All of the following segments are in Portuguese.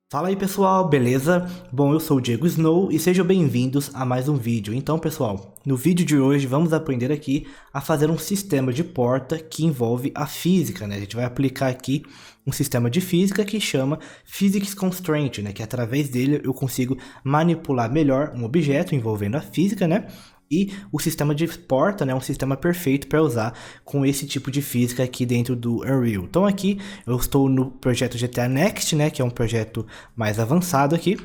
Fala aí pessoal, beleza? Bom, eu sou o Diego Snow e sejam bem-vindos a mais um vídeo. Então pessoal, no vídeo de hoje vamos aprender aqui a fazer um sistema de porta que envolve a física, né? A gente vai aplicar aqui um sistema de física que chama Physics Constraint, né? Que através dele eu consigo manipular melhor um objeto envolvendo a física, né? E o sistema de porta, né, é um sistema perfeito para usar com esse tipo de física aqui dentro do Unreal. Então aqui eu estou no projeto GTA Next, né, que é um projeto mais avançado aqui.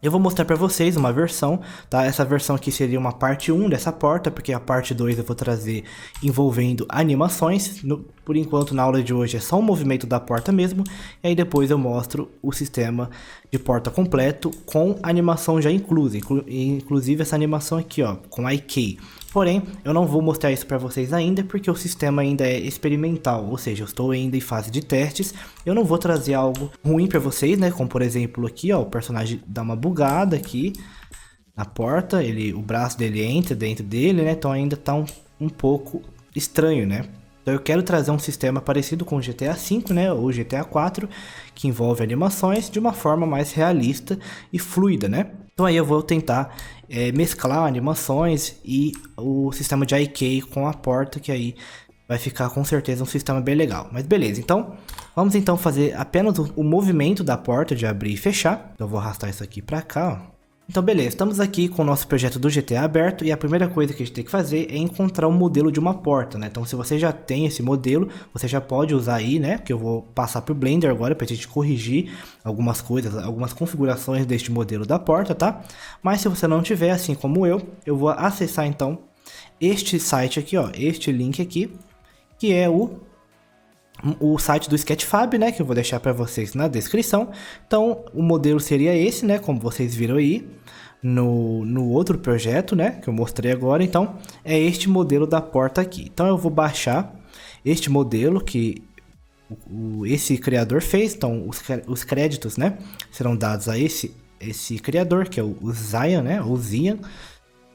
Eu vou mostrar para vocês uma versão, tá? Essa versão aqui seria uma parte 1 dessa porta, porque a parte 2 eu vou trazer envolvendo animações. Por enquanto, na aula de hoje é só o movimento da porta mesmo, e aí depois eu mostro o sistema de porta completo com animação já inclusa, inclusive essa animação aqui, ó, com IK. Porém, eu não vou mostrar isso para vocês ainda, porque o sistema ainda é experimental, ou seja, eu estou ainda em fase de testes. Eu não vou trazer algo ruim para vocês, né? Como por exemplo aqui, ó, o personagem dá uma bugada aqui na porta, o braço dele entra dentro dele, né? Então ainda tá um pouco estranho, né? Então eu quero trazer um sistema parecido com o GTA V, né, ou GTA 4, que envolve animações de uma forma mais realista e fluida, né? Então aí eu vou tentar mesclar animações e o sistema de IK com a porta, que aí vai ficar com certeza um sistema bem legal. Mas beleza, então vamos então fazer apenas o movimento da porta de abrir e fechar. Então eu vou arrastar isso aqui para cá, ó. Então beleza, estamos aqui com o nosso projeto do GTA aberto e a primeira coisa que a gente tem que fazer é encontrar um modelo de uma porta, né? Então se você já tem esse modelo, você já pode usar aí, né? Que eu vou passar para o Blender agora para a gente corrigir algumas coisas, algumas configurações deste modelo da porta, tá? Mas se você não tiver, assim como eu vou acessar então este site aqui, ó, este link aqui, que é o site do Sketchfab, né, que eu vou deixar para vocês na descrição. Então, o modelo seria esse, né, como vocês viram aí no outro projeto, né, que eu mostrei agora. Então, é este modelo da porta aqui. Então, eu vou baixar este modelo que esse criador fez. Então, os créditos, né, serão dados a esse criador, que é o Zion, né, ou Zion.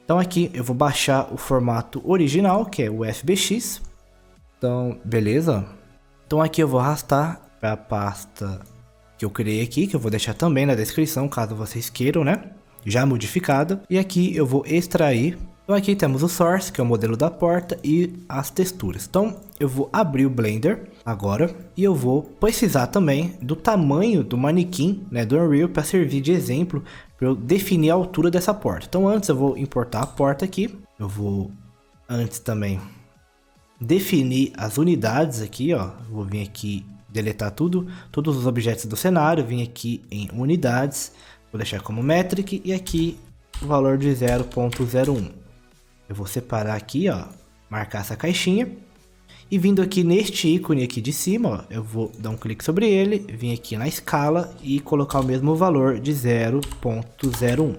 Então, aqui eu vou baixar o formato original, que é o FBX. Então, beleza. Então aqui eu vou arrastar para a pasta que eu criei aqui, que eu vou deixar também na descrição, caso vocês queiram, né? Já modificada. E aqui eu vou extrair. Então aqui temos o source, que é o modelo da porta, e as texturas. Então eu vou abrir o Blender agora e eu vou precisar também do tamanho do manequim, né, do Unreal, para servir de exemplo para eu definir a altura dessa porta. Então antes eu vou importar a porta aqui. Eu vou antes também definir as unidades aqui, ó. Vou vir aqui deletar todos os objetos do cenário, vim aqui em unidades, vou deixar como metric e aqui o valor de 0.01. Eu vou separar aqui, ó, marcar essa caixinha e vindo aqui neste ícone aqui de cima, ó, eu vou dar um clique sobre ele, vir aqui na escala e colocar o mesmo valor de 0.01.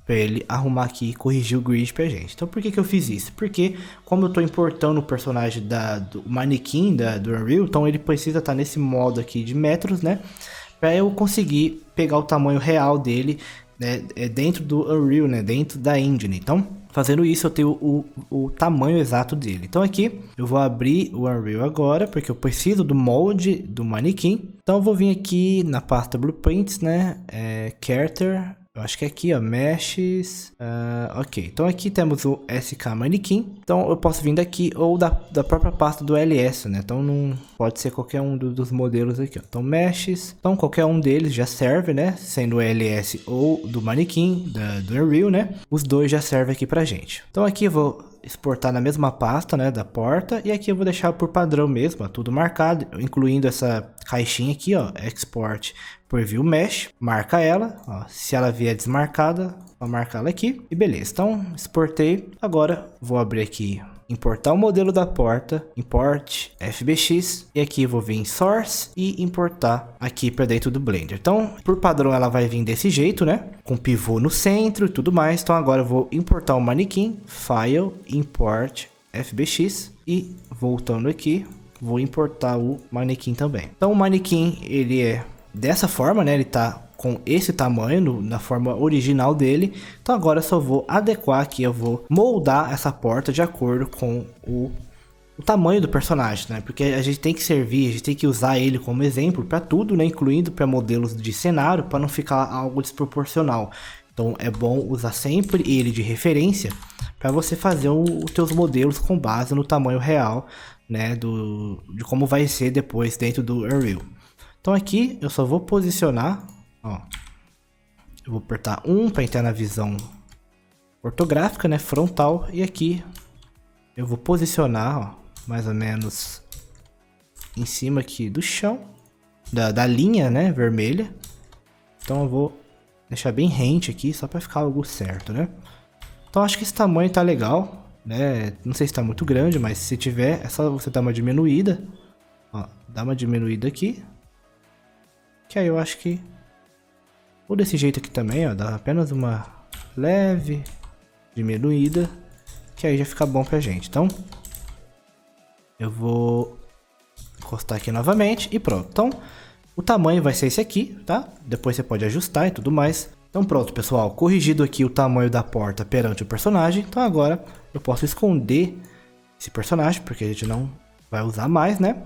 Para ele arrumar aqui e corrigir o grid pra gente. Então por que eu fiz isso? Porque como eu estou importando o personagem do manequim do Unreal, então ele precisa estar nesse modo aqui de metros, né? Para eu conseguir pegar o tamanho real dele, né, dentro do Unreal, né, dentro da engine. Então fazendo isso eu tenho o tamanho exato dele. Então aqui eu vou abrir o Unreal agora, porque eu preciso do molde do manequim. Então eu vou vir aqui na pasta Blueprints, né, Character. Eu acho que é aqui, ó, Meshes, ok. Então aqui temos o SK Manequim. Então eu posso vir daqui ou da própria pasta do LS, né? Então não pode ser qualquer um dos modelos aqui, ó. Então Meshes, então qualquer um deles já serve, né? Sendo o LS ou do Manequim, do Unreal, né? Os dois já servem aqui pra gente. Então aqui eu vou exportar na mesma pasta, né, da porta, e aqui eu vou deixar por padrão mesmo, ó, tudo marcado, incluindo essa caixinha aqui, ó, Export Preview Mesh, marca ela, ó, se ela vier desmarcada, vou marcar ela aqui, e beleza, então exportei. Agora vou abrir aqui, importar o modelo da porta, import FBX, e aqui vou vir em source e importar aqui para dentro do Blender. Então por padrão ela vai vir desse jeito, né, com pivô no centro e tudo mais. Então agora eu vou importar o manequim, file, import FBX, e voltando aqui vou importar o manequim também. Então o manequim ele é dessa forma, né, ele tá com esse tamanho na forma original dele. Então agora eu só vou adequar aqui, eu vou moldar essa porta de acordo com o tamanho do personagem, né? Porque a gente tem que servir, a gente tem que usar ele como exemplo para tudo, né? Incluindo para modelos de cenário, para não ficar algo desproporcional. Então é bom usar sempre ele de referência para você fazer os teus modelos com base no tamanho real, né? De como vai ser depois dentro do Unreal. Então aqui eu só vou posicionar, ó. Eu vou apertar 1 para entrar na visão ortográfica, né? Frontal. E aqui eu vou posicionar, ó, mais ou menos em cima aqui do chão, da linha, né? Vermelha. Então eu vou deixar bem rente aqui, só para ficar algo certo, né? Então acho que esse tamanho tá legal, né? Não sei se tá muito grande, mas se tiver, é só você dar uma diminuída. Ó, dá uma diminuída aqui. Que aí eu acho que... Ou desse jeito aqui também, ó, dá apenas uma leve diminuída, que aí já fica bom pra gente. Então, eu vou encostar aqui novamente e pronto. Então, o tamanho vai ser esse aqui, tá? Depois você pode ajustar e tudo mais. Então pronto, pessoal, corrigido aqui o tamanho da porta perante o personagem. Então agora eu posso esconder esse personagem, porque a gente não vai usar mais, né?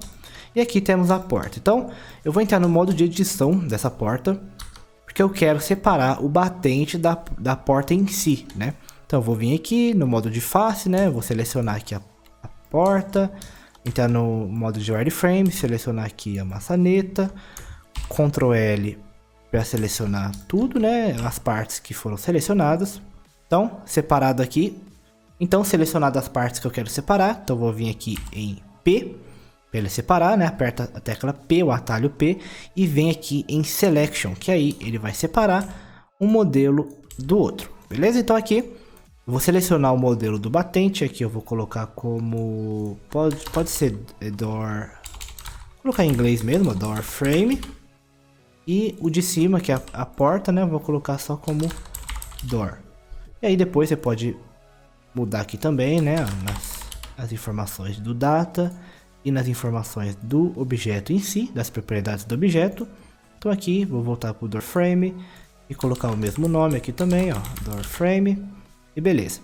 E aqui temos a porta. Então, eu vou entrar no modo de edição dessa porta, porque eu quero separar o batente da porta em si, né? Então, eu vou vir aqui no modo de face, né? Vou selecionar aqui a porta, entrar no modo de wireframe, selecionar aqui a maçaneta, Ctrl L para selecionar tudo, né? As partes que foram selecionadas. Então, separado aqui. Então, selecionadas as partes que eu quero separar, então eu vou vir aqui em P, para ele separar, né? Aperta a tecla P, o atalho P, e vem aqui em Selection, que aí ele vai separar um modelo do outro, beleza? Então aqui, eu vou selecionar o modelo do batente, aqui eu vou colocar como... Pode ser door... Vou colocar em inglês mesmo, door frame. E o de cima, que é a porta, né? Eu vou colocar só como door. E aí depois você pode mudar aqui também, né? Nas informações do data e nas informações do objeto em si, das propriedades do objeto. Então aqui vou voltar para o door frame e colocar o mesmo nome aqui também, ó, door frame, e beleza.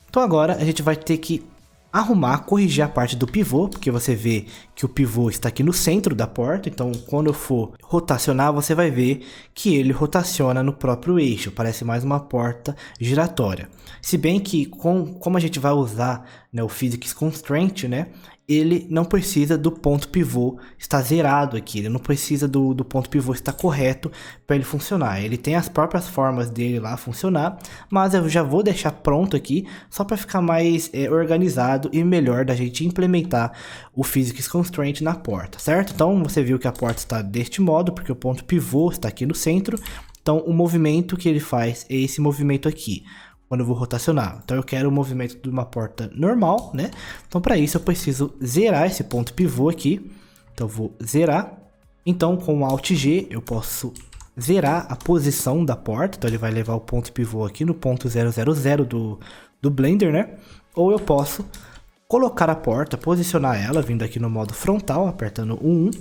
Então agora a gente vai ter que arrumar, corrigir a parte do pivô, porque você vê que o pivô está aqui no centro da porta, então quando eu for rotacionar, você vai ver que ele rotaciona no próprio eixo, parece mais uma porta giratória. Se bem que como a gente vai usar, né, o Physics Constraint, né, ele não precisa do ponto pivô estar zerado aqui, ele não precisa do ponto pivô estar correto para ele funcionar. Ele tem as próprias formas dele lá funcionar, mas eu já vou deixar pronto aqui só para ficar mais organizado e melhor da gente implementar o Physics Constraint na porta, certo? Então você viu que a porta está deste modo, porque o ponto pivô está aqui no centro, então o movimento que ele faz é esse movimento aqui. Quando eu vou rotacionar. Então eu quero o movimento de uma porta normal, né? Então para isso eu preciso zerar esse ponto pivô aqui. Então eu vou zerar. Então com o Alt G eu posso zerar a posição da porta. Então ele vai levar o ponto pivô aqui no ponto 000 do Blender, né? Ou eu posso colocar a porta, posicionar ela, vindo aqui no modo frontal, apertando o 1.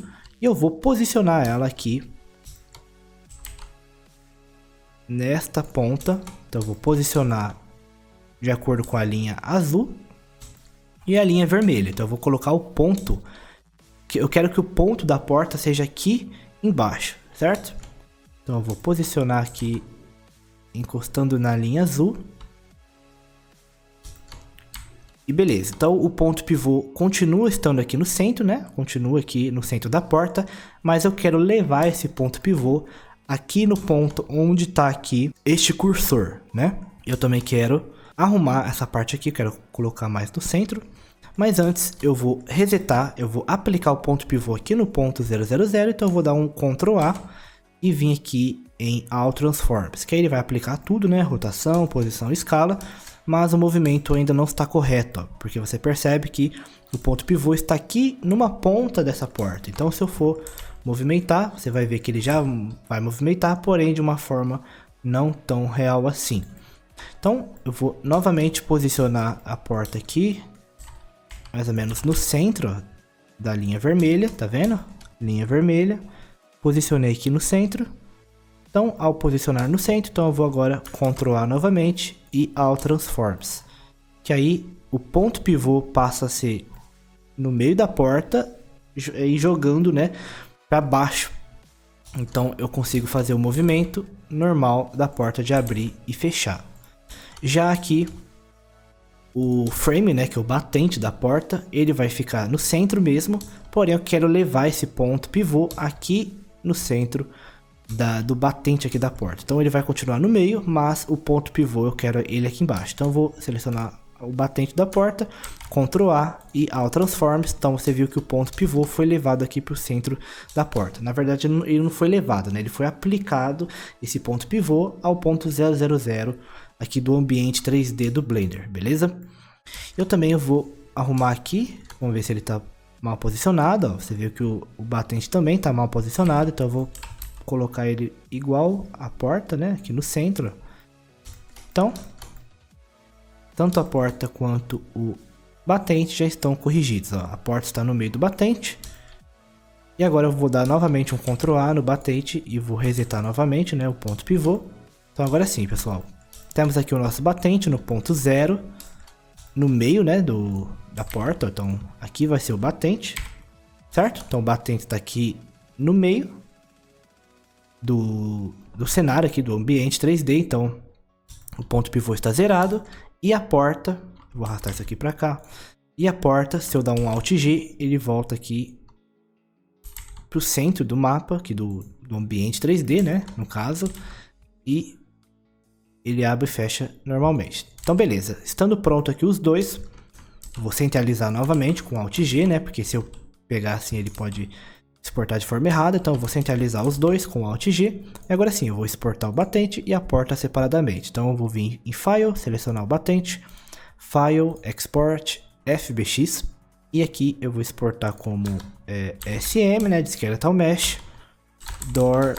E eu vou posicionar ela aqui nesta ponta. Então eu vou posicionar de acordo com a linha azul e a linha vermelha. Então eu vou colocar o ponto, que eu quero que o ponto da porta seja aqui embaixo, certo? Então eu vou posicionar aqui encostando na linha azul. E beleza, então o ponto pivô continua estando aqui no centro, né? Continua aqui no centro da porta, mas eu quero levar esse ponto pivô aqui no ponto onde está aqui este cursor, né? Eu também quero arrumar essa parte aqui, quero colocar mais no centro. Mas antes eu vou resetar, eu vou aplicar o ponto pivô aqui no ponto 000, então eu vou dar um Ctrl A e vir aqui em All Transforms, que aí ele vai aplicar tudo, né? Rotação, posição, escala, mas o movimento ainda não está correto, ó, porque você percebe que o ponto pivô está aqui numa ponta dessa porta. Então se eu for movimentar, você vai ver que ele já vai movimentar, porém de uma forma não tão real assim. Então eu vou novamente posicionar a porta aqui, mais ou menos no centro, ó, da linha vermelha, tá vendo? Linha vermelha, posicionei aqui no centro. Então ao posicionar no centro, então eu vou agora Ctrl A novamente e All Transforms, que aí o ponto pivô passa a ser no meio da porta e jogando, né, para baixo. Então eu consigo fazer o movimento normal da porta de abrir e fechar. Já aqui o frame, né, que é o batente da porta, ele vai ficar no centro mesmo, porém eu quero levar esse ponto pivô aqui no centro do batente aqui da porta. Então ele vai continuar no meio, mas o ponto pivô eu quero ele aqui embaixo. Então eu vou selecionar o batente da porta, Ctrl A e All Transforms. Então você viu que o ponto pivô foi levado aqui para o centro da porta. Na verdade ele não foi levado, né? Ele foi aplicado, esse ponto pivô, ao ponto 000 aqui do ambiente 3D do Blender, beleza? Eu também vou arrumar aqui, vamos ver se ele está mal posicionado. Ó. Você viu que o batente também está mal posicionado, então eu vou colocar ele igual à porta, né? Aqui no centro. Então, tanto a porta quanto o batente já estão corrigidos. Ó. A porta está no meio do batente. E agora eu vou dar novamente um Ctrl A no batente e vou resetar novamente, né, o ponto pivô. Então agora sim, pessoal. Temos aqui o nosso batente no ponto 0, no meio, né, da porta. Então aqui vai ser o batente, certo? Então o batente está aqui no meio do cenário aqui, do ambiente 3D. Então o ponto pivô está zerado. E a porta, vou arrastar isso aqui para cá. E a porta, se eu dar um Alt G, ele volta aqui para o centro do mapa, aqui do ambiente 3D, né, no caso. E ele abre e fecha normalmente. Então beleza, estando pronto aqui os dois, vou centralizar novamente com Alt G, né, porque se eu pegar assim ele pode exportar de forma errada. Então eu vou centralizar os dois com Alt G. E agora sim, eu vou exportar o batente e a porta separadamente. Então eu vou vir em File, selecionar o batente, File, Export, FBX. E aqui eu vou exportar como SM, né, de Skeletal Mesh, Door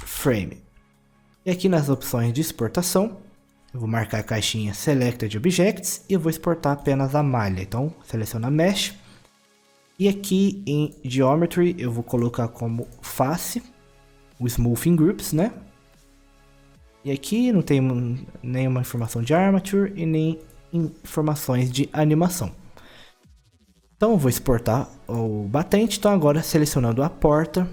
Frame. E aqui nas opções de exportação, eu vou marcar a caixinha Selected Objects e eu vou exportar apenas a malha. Então seleciona Mesh. E aqui em Geometry eu vou colocar como face o Smoothing Groups, né? E aqui não tem nenhuma informação de Armature e nem informações de animação. Então eu vou exportar o batente. Então agora selecionando a porta,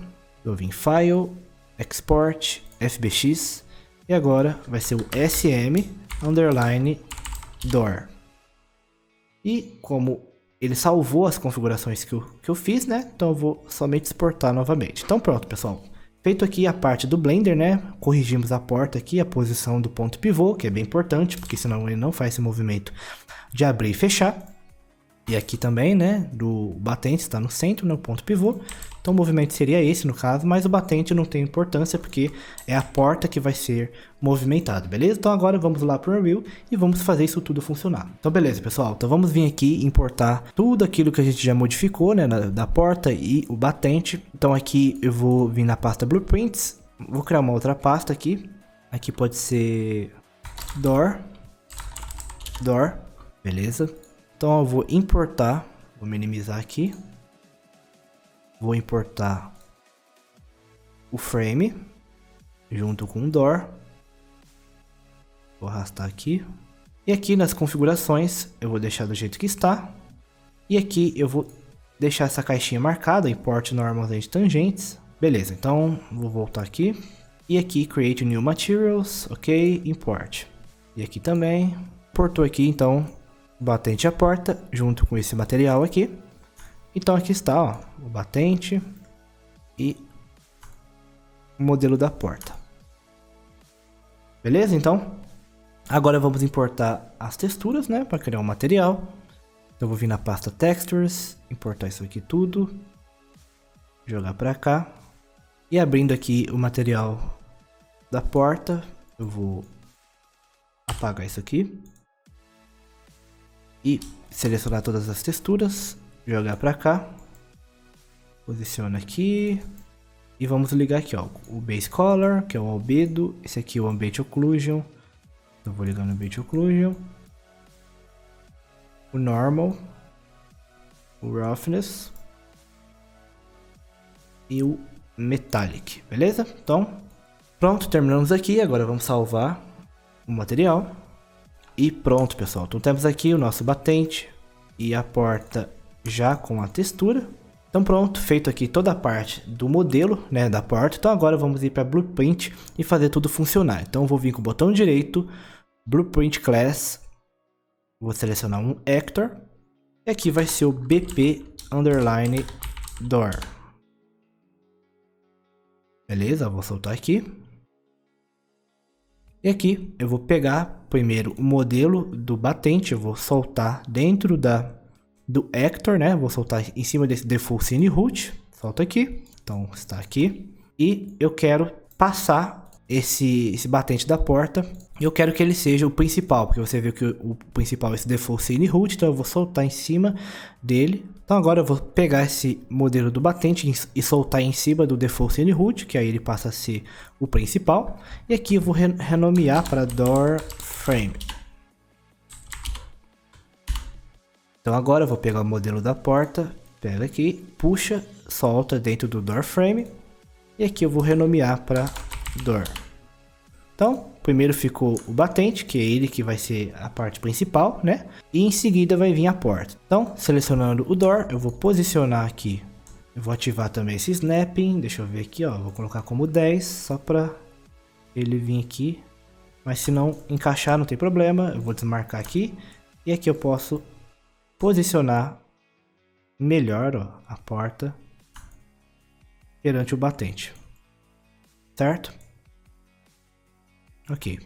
eu vim em File, Export, FBX. E agora vai ser o SM underline door. E como ele salvou as configurações que eu fiz, né? Então eu vou somente exportar novamente. Então pronto, pessoal. Feito aqui a parte do Blender, né? Corrigimos a porta aqui, a posição do ponto pivô, que é bem importante, porque senão ele não faz esse movimento de abrir e fechar. E aqui também, né? Do batente está no centro, no ponto pivô. Então o movimento seria esse no caso, mas o batente não tem importância porque é a porta que vai ser movimentada, beleza? Então agora vamos lá para o Unreal e vamos fazer isso tudo funcionar. Então beleza, pessoal, então vamos vir aqui importar tudo aquilo que a gente já modificou, né, da porta e o batente. Então aqui eu vou vir na pasta Blueprints, vou criar uma outra pasta aqui. Aqui pode ser Door, beleza? Então eu vou importar, vou minimizar aqui. Vou importar o frame junto com o door. Vou arrastar aqui. E aqui nas configurações eu vou deixar do jeito que está. E aqui eu vou deixar essa caixinha marcada, Import Normal de Tangentes. Beleza, então vou voltar aqui. E aqui Create New Materials, ok, Import. E aqui também, importou aqui então o batente e a porta junto com esse material aqui. Então aqui está, ó, o batente e o modelo da porta. Beleza? Então, agora vamos importar as texturas, né, para criar um material. Então eu vou vir na pasta Textures, importar isso aqui tudo, jogar para cá. E abrindo aqui o material da porta, eu vou apagar isso aqui. E selecionar todas as texturas. Jogar para cá, posiciona aqui e vamos ligar aqui, ó, o Base Color, que é o Albedo, esse aqui é o Ambient Occlusion, eu vou ligar no Ambient Occlusion, o Normal, o Roughness e o Metallic, beleza? Então, pronto, terminamos aqui, agora vamos salvar o material e pronto, pessoal. Então temos aqui o nosso batente e a porta já com a textura. Então pronto, feito aqui toda a parte do modelo, né, da porta. Então agora vamos ir para Blueprint e fazer tudo funcionar. Então eu vou vir com o botão direito, Blueprint Class, vou selecionar um Actor, e aqui vai ser o BP underline door. Beleza, vou soltar aqui. E aqui eu vou pegar primeiro o modelo do batente, eu vou soltar dentro do Actor, né? Vou soltar em cima desse Default Scene Root, solta aqui, então está aqui. E eu quero passar esse batente da porta, e eu quero que ele seja o principal, porque você viu que o principal é esse Default Scene Root, então eu vou soltar em cima dele. Então agora eu vou pegar esse modelo do batente e soltar em cima do Default Scene Root, que aí ele passa a ser o principal. E aqui eu vou renomear para Door Frame. Então agora eu vou pegar o modelo da porta, pega aqui, puxa, solta dentro do Door Frame. E aqui eu vou renomear para Door. Então, primeiro ficou o batente, que é ele que vai ser a parte principal, né? E em seguida vai vir a porta. Então, selecionando o Door, eu vou posicionar aqui. Eu vou ativar também esse Snapping, deixa eu ver aqui, ó. Vou colocar como 10, só para ele vir aqui. Mas se não encaixar, não tem problema. Eu vou desmarcar aqui. E aqui eu posso posicionar melhor, ó, a porta perante o batente. Certo? Ok.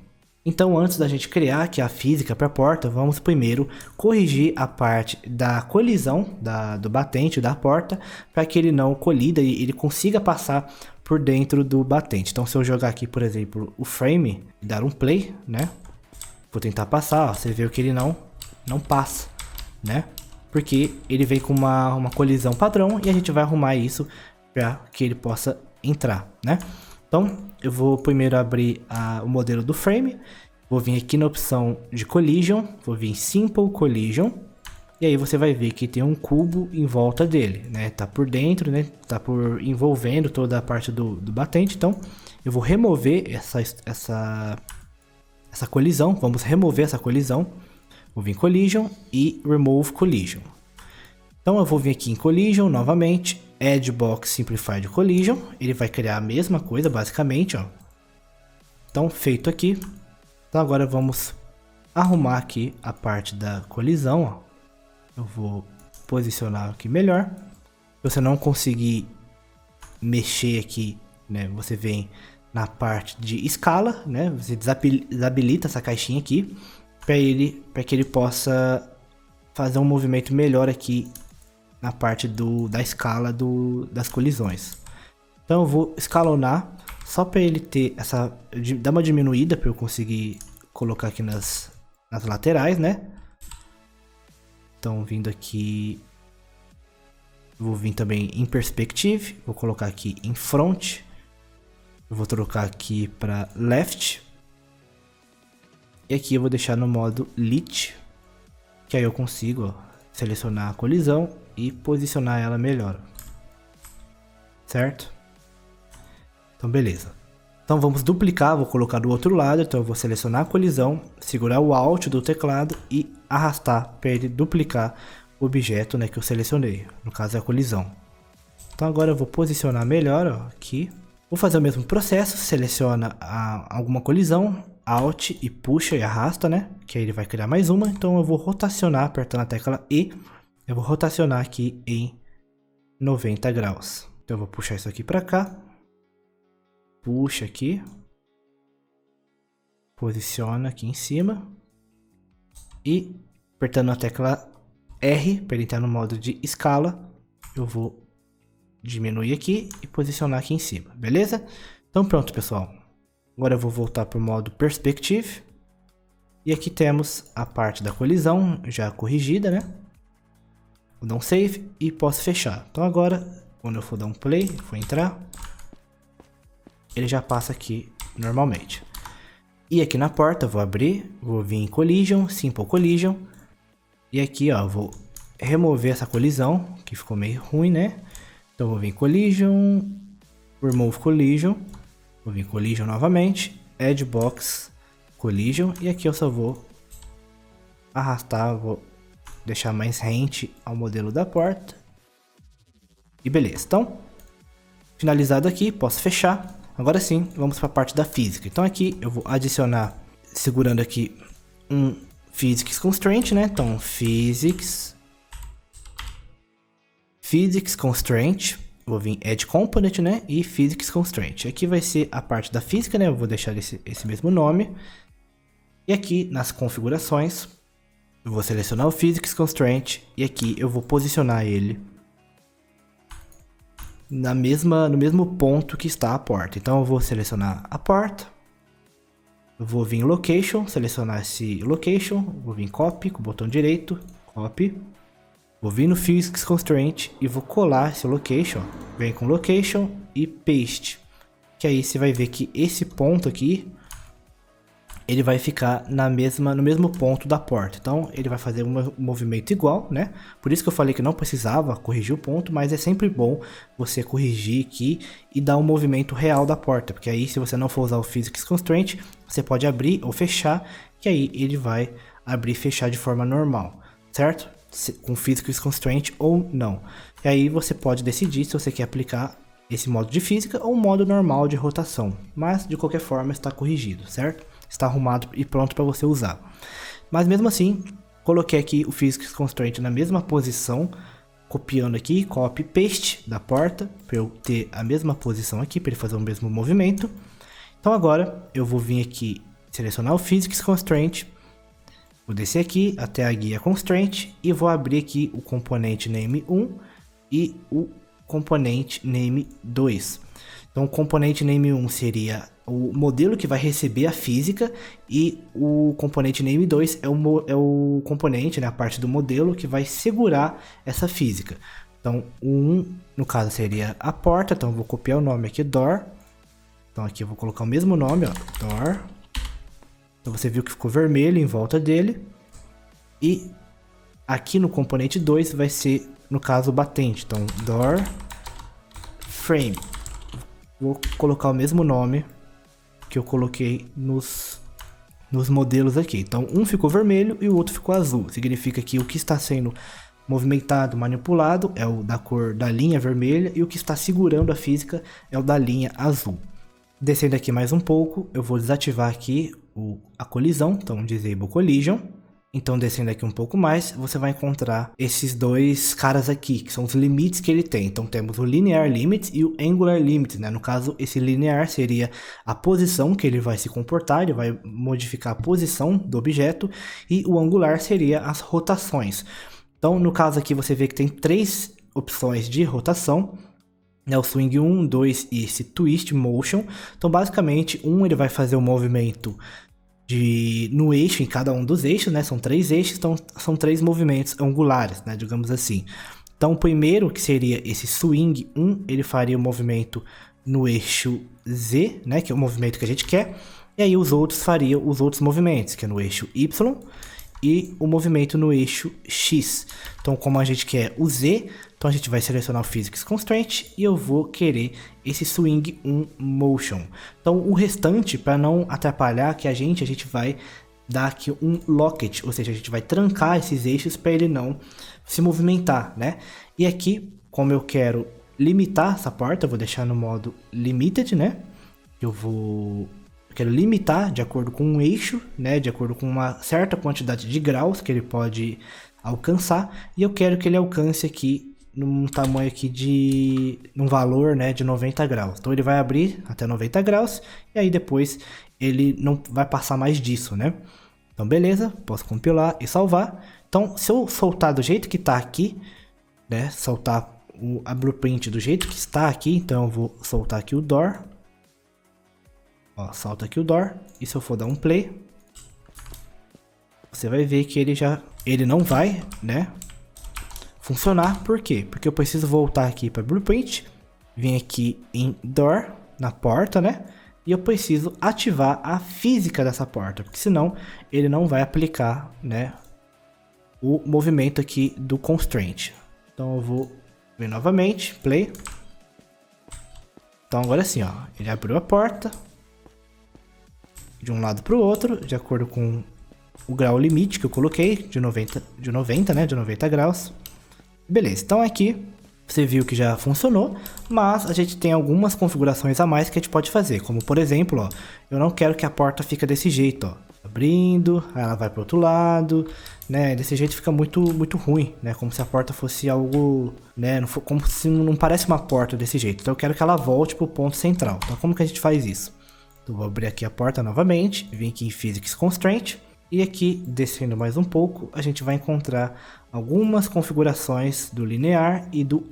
Então, antes da gente criar aqui a física para a porta, vamos primeiro corrigir a parte da colisão do batente da porta, para que ele não colida e ele consiga passar por dentro do batente. Então, se eu jogar aqui, por exemplo, o frame e dar um play, né? Vou tentar passar, ó, você vê que ele não passa, né? Porque ele vem com uma colisão padrão e a gente vai arrumar isso para que ele possa entrar, né? Então, eu vou primeiro abrir o modelo do frame, vou vir aqui na opção de Collision, vou vir em Simple Collision, e aí você vai ver que tem um cubo em volta dele, né? Tá por dentro, né? Tá envolvendo toda a parte do batente, então eu vou remover essa colisão, vamos remover essa colisão, vou vir em Collision e Remove Collision. Então eu vou vir aqui em Collision novamente, Add Box Simplified Collision, ele vai criar a mesma coisa basicamente, ó. Então feito aqui, então agora vamos arrumar aqui a parte da colisão, ó. Eu vou posicionar aqui melhor. Se você não conseguir mexer aqui, né, você vem na parte de escala, né, você desabilita essa caixinha aqui para que ele possa fazer um movimento melhor aqui na parte da escala das colisões. Então eu vou escalonar só para ele ter dar uma diminuída para eu conseguir colocar aqui nas laterais, né? Então vindo aqui, vou vir também em Perspective, vou colocar aqui em Front, eu vou trocar aqui para Left, e aqui eu vou deixar no modo Lit, que aí eu consigo, ó, selecionar a colisão e posicionar ela melhor, certo? Então beleza. Então vamos duplicar, vou colocar do outro lado, então eu vou selecionar a colisão, segurar o Alt do teclado e arrastar para ele duplicar o objeto, né, que eu selecionei, no caso é a colisão. Então agora eu vou posicionar melhor, ó, aqui. Vou fazer o mesmo processo, seleciona alguma colisão, Alt e puxa e arrasta, né, que aí ele vai criar mais uma. Então eu vou rotacionar, apertando a tecla E, eu vou rotacionar aqui em 90 graus. Então eu vou puxar isso aqui para cá. Puxa aqui, posiciona aqui em cima e apertando a tecla R para ele entrar no modo de escala, eu vou diminuir aqui e posicionar aqui em cima, beleza? Então pronto, pessoal. Agora eu vou voltar para o modo Perspective e aqui temos a parte da colisão já corrigida, né? Vou dar um save e posso fechar. Então agora, quando eu for dar um play, for entrar, ele já passa aqui normalmente. E aqui na porta, vou abrir, vou vir em Collision, Simple Collision. E aqui, ó, vou remover essa colisão, que ficou meio ruim, né? Então vou vir em Collision, Remove Collision. Vou vir em Collision novamente, Add Box Collision. E aqui eu só vou arrastar, vou deixar mais rente ao modelo da porta. E beleza, então, finalizado aqui, posso fechar. Agora sim, vamos para a parte da física. Então aqui eu vou adicionar, segurando aqui um Physics Constraint, né? Então, Physics Constraint, vou vir Add Component, né? E Physics Constraint. Aqui vai ser a parte da física, né? Eu vou deixar esse mesmo nome. E aqui nas configurações, eu vou selecionar o Physics Constraint e aqui eu vou posicionar ele no mesmo ponto que está a porta. Então eu vou selecionar a porta, eu vou vir em Location, selecionar esse Location, vou vir em Copy com o botão direito, Copy, vou vir no Physics Constraint e vou colar esse Location, vem com Location e Paste, que aí você vai ver que esse ponto aqui, ele vai ficar no mesmo ponto da porta. Então, ele vai fazer um movimento igual, né? Por isso que eu falei que não precisava corrigir o ponto, mas é sempre bom você corrigir aqui e dar um movimento real da porta. Porque aí, se você não for usar o Physics Constraint, você pode abrir ou fechar, que aí ele vai abrir e fechar de forma normal, certo? Com Physics Constraint ou não. E aí, você pode decidir se você quer aplicar esse modo de física ou um modo normal de rotação. Mas, de qualquer forma, está corrigido, certo? Está arrumado e pronto para você usar. Mas mesmo assim, coloquei aqui o Physics Constraint na mesma posição, copiando aqui, copy paste da porta, para eu ter a mesma posição aqui, para ele fazer o mesmo movimento. Então agora eu vou vir aqui, selecionar o Physics Constraint, vou descer aqui até a guia Constraint e vou abrir aqui o componente name 1 e o componente name 2. Então o componente name 1 seria o modelo que vai receber a física e o componente name 2 é o componente, né, a parte do modelo que vai segurar essa física. Então o 1 no caso seria a porta, então eu vou copiar o nome aqui, door. Então aqui eu vou colocar o mesmo nome, ó, door. Então você viu que ficou vermelho em volta dele. E aqui no componente 2 vai ser, no caso, o batente. Então door frame. Vou colocar o mesmo nome que eu coloquei nos modelos aqui. Então um ficou vermelho e o outro ficou azul. Significa que o que está sendo movimentado, manipulado é o da cor da linha vermelha e o que está segurando a física é o da linha azul. Descendo aqui mais um pouco, eu vou desativar aqui a colisão, então Disable Collision. Então descendo aqui um pouco mais, você vai encontrar esses dois caras aqui, que são os limites que ele tem. Então temos o Linear Limit e o Angular Limit, né? No caso, esse Linear seria a posição que ele vai se comportar, ele vai modificar a posição do objeto, e o Angular seria as rotações. Então no caso aqui você vê que tem 3 opções de rotação, né? O Swing 1, 2 e esse Twist Motion. Então basicamente, ele vai fazer o movimento no eixo, em cada um dos eixos, né? São 3 eixos, então são 3 movimentos angulares, né? Digamos assim. Então o primeiro, que seria esse Swing 1, ele faria o movimento no eixo Z, né? Que é o movimento que a gente quer. E aí os outros fariam os outros movimentos, que é no eixo Y e o movimento no eixo X. Então como a gente quer o Z, então a gente vai selecionar o Physics Constraint e eu vou querer esse Swing 1 Motion. Então o restante, para não atrapalhar que a gente vai dar aqui um Locket, ou seja, a gente vai trancar esses eixos para ele não se movimentar, né? E aqui, como eu quero limitar essa porta, eu vou deixar no modo Limited, né? Eu quero limitar de acordo com um eixo, né? De acordo com uma certa quantidade de graus que ele pode alcançar. E eu quero que ele alcance aqui num tamanho aqui num valor, né, de 90 graus. Então ele vai abrir até 90 graus e aí depois ele não vai passar mais disso, né? Então beleza, posso compilar e salvar. Então se eu soltar do jeito que está aqui, né, soltar a blueprint do jeito que está aqui, então eu vou soltar aqui o door. Ó, solta aqui o door e se eu for dar um play, você vai ver que ele não vai, né, funcionar. Por quê? Porque eu preciso voltar aqui para Blueprint, vir aqui em Door, na porta, né? E eu preciso ativar a física dessa porta, porque senão ele não vai aplicar, né, o movimento aqui do Constraint. Então eu vou vir novamente, Play. Então agora sim, ó, ele abriu a porta de um lado para o outro, de acordo com o grau limite que eu coloquei, de 90, né, de 90 graus. Beleza, então aqui você viu que já funcionou, mas a gente tem algumas configurações a mais que a gente pode fazer, como por exemplo, ó, eu não quero que a porta fique desse jeito, ó, abrindo, aí ela vai para o outro lado, né, desse jeito fica muito ruim, né, como se a porta fosse algo, né, como se não parece uma porta desse jeito, então eu quero que ela volte para o ponto central. Então como que a gente faz isso? Então vou abrir aqui a porta novamente, vim aqui em Physics Constraint, e aqui, descendo mais um pouco, a gente vai encontrar algumas configurações do linear e do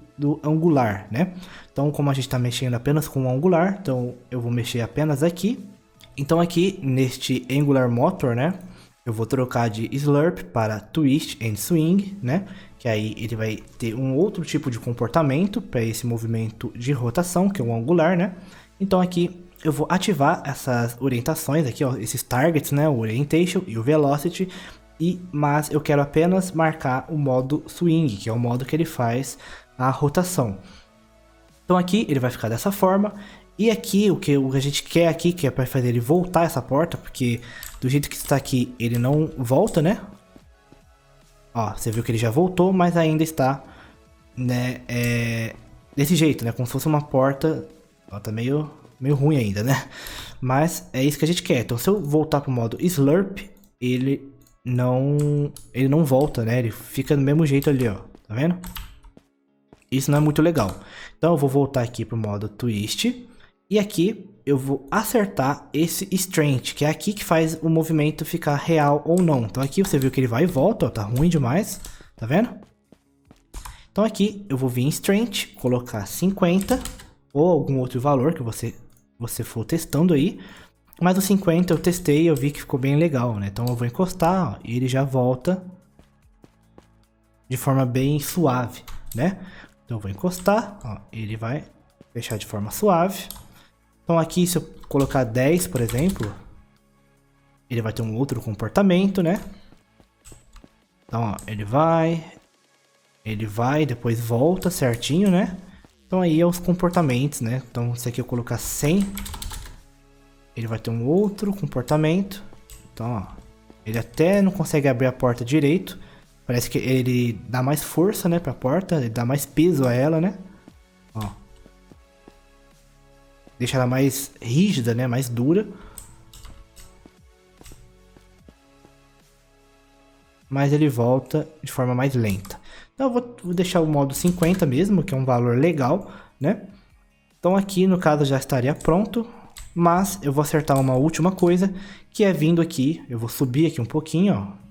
angular, né? Então, como a gente está mexendo apenas com o angular, então eu vou mexer apenas aqui. Então aqui, neste Angular Motor, né? Eu vou trocar de Slurp para Twist and Swing, né? Que aí ele vai ter um outro tipo de comportamento para esse movimento de rotação, que é o angular, né? Então aqui eu vou ativar essas orientações aqui, ó, esses targets, né, o orientation e o velocity, mas eu quero apenas marcar o modo swing, que é o modo que ele faz a rotação. Então aqui ele vai ficar dessa forma, e aqui o que a gente quer aqui, que é para fazer ele voltar essa porta, porque do jeito que está aqui ele não volta, né? Ó, você viu que ele já voltou, mas ainda está, né, desse jeito, né, como se fosse uma porta, ó, tá meio ruim ainda, né? Mas é isso que a gente quer. Então se eu voltar pro modo Slurp, ele não volta, né? Ele fica do mesmo jeito ali, ó. Tá vendo? Isso não é muito legal. Então eu vou voltar aqui pro modo Twist. E aqui eu vou acertar esse Strength, que é aqui que faz o movimento ficar real ou não. Então aqui você viu que ele vai e volta, ó. Tá ruim demais. Tá vendo? Então aqui eu vou vir em Strength, colocar 50 ou algum outro valor que você for testando aí, mas o 50 eu testei e eu vi que ficou bem legal, né? Então eu vou encostar, ó, e ele já volta de forma bem suave, né? Então eu vou encostar, ó, ele vai fechar de forma suave. Então aqui se eu colocar 10, por exemplo, ele vai ter um outro comportamento, né? Então ó, ele vai, depois volta certinho, né? Então aí é os comportamentos, né? Então se aqui eu colocar 100, ele vai ter um outro comportamento. Então, ó, ele até não consegue abrir a porta direito. Parece que ele dá mais força, né, pra porta, ele dá mais peso a ela, né? Ó. Deixa ela mais rígida, né, mais dura. Mas ele volta de forma mais lenta. Então eu vou deixar o modo 50 mesmo, que é um valor legal, né? Então aqui no caso já estaria pronto, mas eu vou acertar uma última coisa, que é vindo aqui, eu vou subir aqui um pouquinho, ó.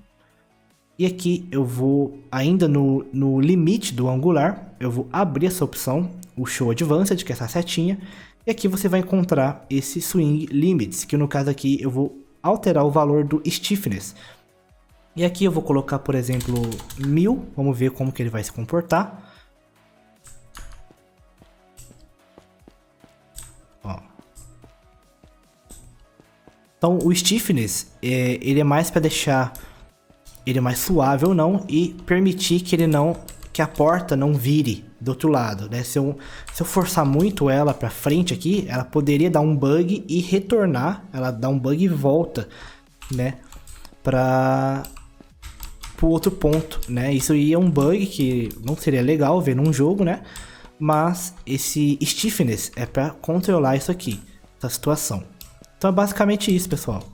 E aqui eu vou, ainda no limite do angular, eu vou abrir essa opção, o Show Advanced, que é essa setinha, e aqui você vai encontrar esse Swing Limits, que no caso aqui eu vou alterar o valor do Stiffness. E aqui eu vou colocar, por exemplo, 1000. Vamos ver como que ele vai se comportar. Ó. Então o stiffness, ele é mais para deixar ele mais suave ou não e permitir que a porta não vire do outro lado, né? Se eu forçar muito ela para frente aqui, ela poderia dar um bug e retornar. Ela dá um bug e volta, né? Para o outro ponto, né? Isso aí é um bug que não seria legal ver num jogo, né? Mas esse stiffness é para controlar isso aqui, essa situação. Então é basicamente isso, pessoal.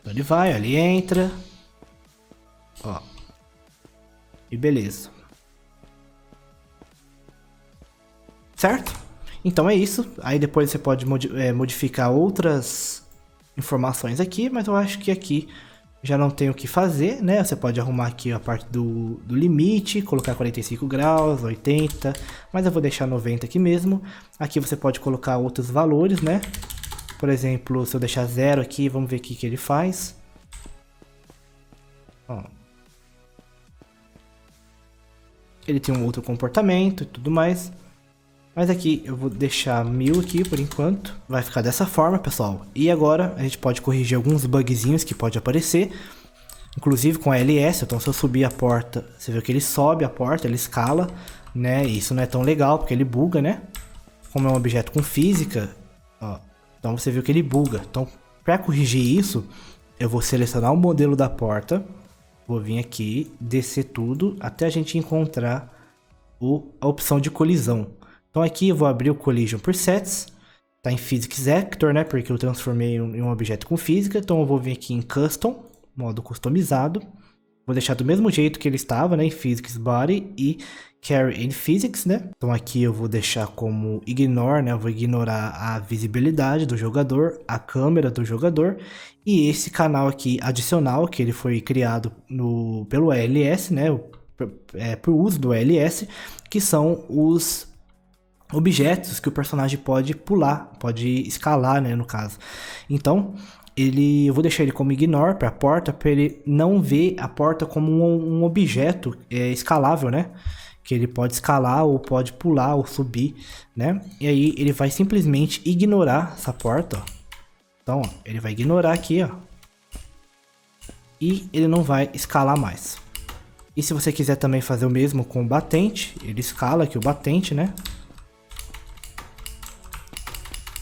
Então ele vai, ele entra. Ó. E beleza. Certo? Então é isso, aí depois você pode modificar outras informações aqui, mas eu acho que aqui já não tem o que fazer, né? Você pode arrumar aqui a parte do limite, colocar 45 graus, 80, mas eu vou deixar 90 aqui mesmo. Aqui você pode colocar outros valores, né? Por exemplo, se eu deixar 0 aqui, vamos ver o que ele faz. Ó. Ele tem um outro comportamento e tudo mais. Mas aqui eu vou deixar 1000 aqui por enquanto. Vai ficar dessa forma, pessoal. E agora a gente pode corrigir alguns bugzinhos que pode aparecer. Inclusive com a LS, então se eu subir a porta, você vê que ele sobe a porta, ele escala, né? E isso não é tão legal porque ele buga, né? Como é um objeto com física, Ó, então você viu que ele buga. Então, para corrigir isso, eu vou selecionar o modelo da porta, vou vir aqui, descer tudo, até a gente encontrar a opção de colisão. Então aqui eu vou abrir o Collision Presets, tá em Physics Actor, né, porque eu transformei em um objeto com física. Então eu vou vir aqui em Custom, modo customizado. Vou deixar do mesmo jeito que ele estava, né, em Physics Body e Carry in Physics, né. Então aqui eu vou deixar como Ignore, né, eu vou ignorar a visibilidade do jogador, a câmera do jogador e esse canal aqui adicional, que ele foi criado pelo ALS, né, por uso do ALS, que são os objetos que o personagem pode pular, pode escalar, né, no caso. Então, eu vou deixar ele como ignore para a porta, para ele não ver a porta como um objeto escalável, né? Que ele pode escalar ou pode pular ou subir, né? E aí ele vai simplesmente ignorar essa porta, ó. Então, ó, ele vai ignorar aqui, ó. E ele não vai escalar mais. E se você quiser também fazer o mesmo com o batente, ele escala aqui o batente, né?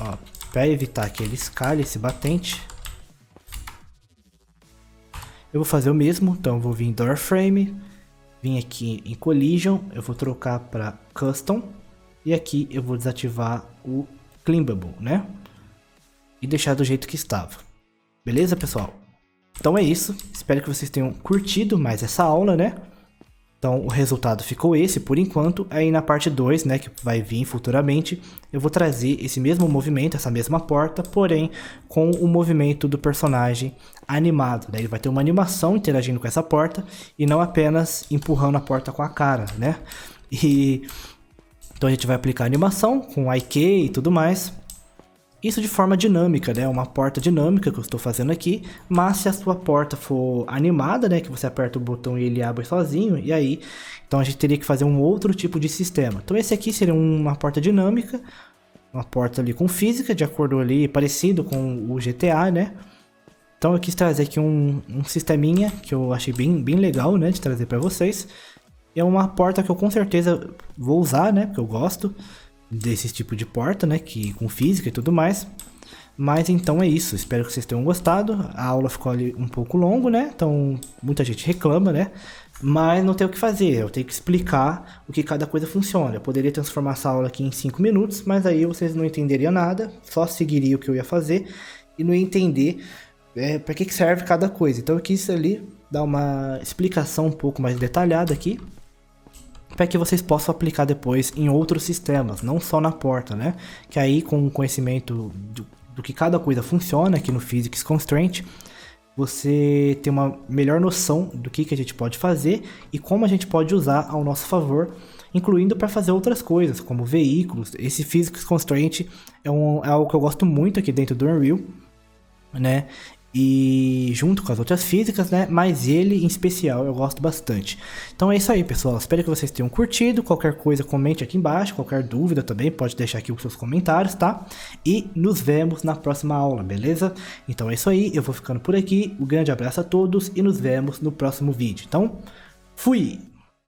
Ó, para evitar que ele escale esse batente, eu vou fazer o mesmo. Então eu vou vir em Door Frame, vim aqui em Collision, eu vou trocar para Custom e aqui eu vou desativar o Climbable, né? E deixar do jeito que estava. Beleza, pessoal? Então é isso. Espero que vocês tenham curtido mais essa aula, né? Então o resultado ficou esse por enquanto. Aí na parte 2, né, que vai vir futuramente, eu vou trazer esse mesmo movimento, essa mesma porta, porém com o movimento do personagem animado, né? Ele vai ter uma animação interagindo com essa porta e não apenas empurrando a porta com a cara, né? Então a gente vai aplicar a animação com IK e tudo mais. Isso de forma dinâmica, né? Uma porta dinâmica que eu estou fazendo aqui, mas se a sua porta for animada, né? Que você aperta o botão e ele abre sozinho, e aí, então a gente teria que fazer um outro tipo de sistema. Então esse aqui seria uma porta dinâmica, uma porta ali com física, de acordo ali, parecido com o GTA, né? Então eu quis trazer aqui um sisteminha que eu achei bem legal, né? De trazer para vocês. E é uma porta que eu com certeza vou usar, né? Porque eu gosto desse tipo de porta, né, que com física e tudo mais. Mas então é isso, espero que vocês tenham gostado. A aula ficou ali um pouco longo, né, então muita gente reclama, né, mas não tem o que fazer, eu tenho que explicar o que cada coisa funciona. Eu poderia transformar essa aula aqui em 5 minutos, mas aí vocês não entenderiam nada, só seguiriam o que eu ia fazer e não ia entender para que serve cada coisa. Então eu quis ali dar uma explicação um pouco mais detalhada aqui, para que vocês possam aplicar depois em outros sistemas, não só na porta, né? Que aí com o conhecimento do que cada coisa funciona aqui no Physics Constraint, você tem uma melhor noção do que a gente pode fazer e como a gente pode usar ao nosso favor, incluindo para fazer outras coisas, como veículos. Esse Physics Constraint é algo que eu gosto muito aqui dentro do Unreal, né? E junto com as outras físicas, né? Mas ele em especial eu gosto bastante. Então é isso aí, pessoal. Espero que vocês tenham curtido. Qualquer coisa, comente aqui embaixo. Qualquer dúvida também, pode deixar aqui os seus comentários, tá? E nos vemos na próxima aula, beleza? Então é isso aí. Eu vou ficando por aqui. Um grande abraço a todos e nos vemos no próximo vídeo. Então, fui!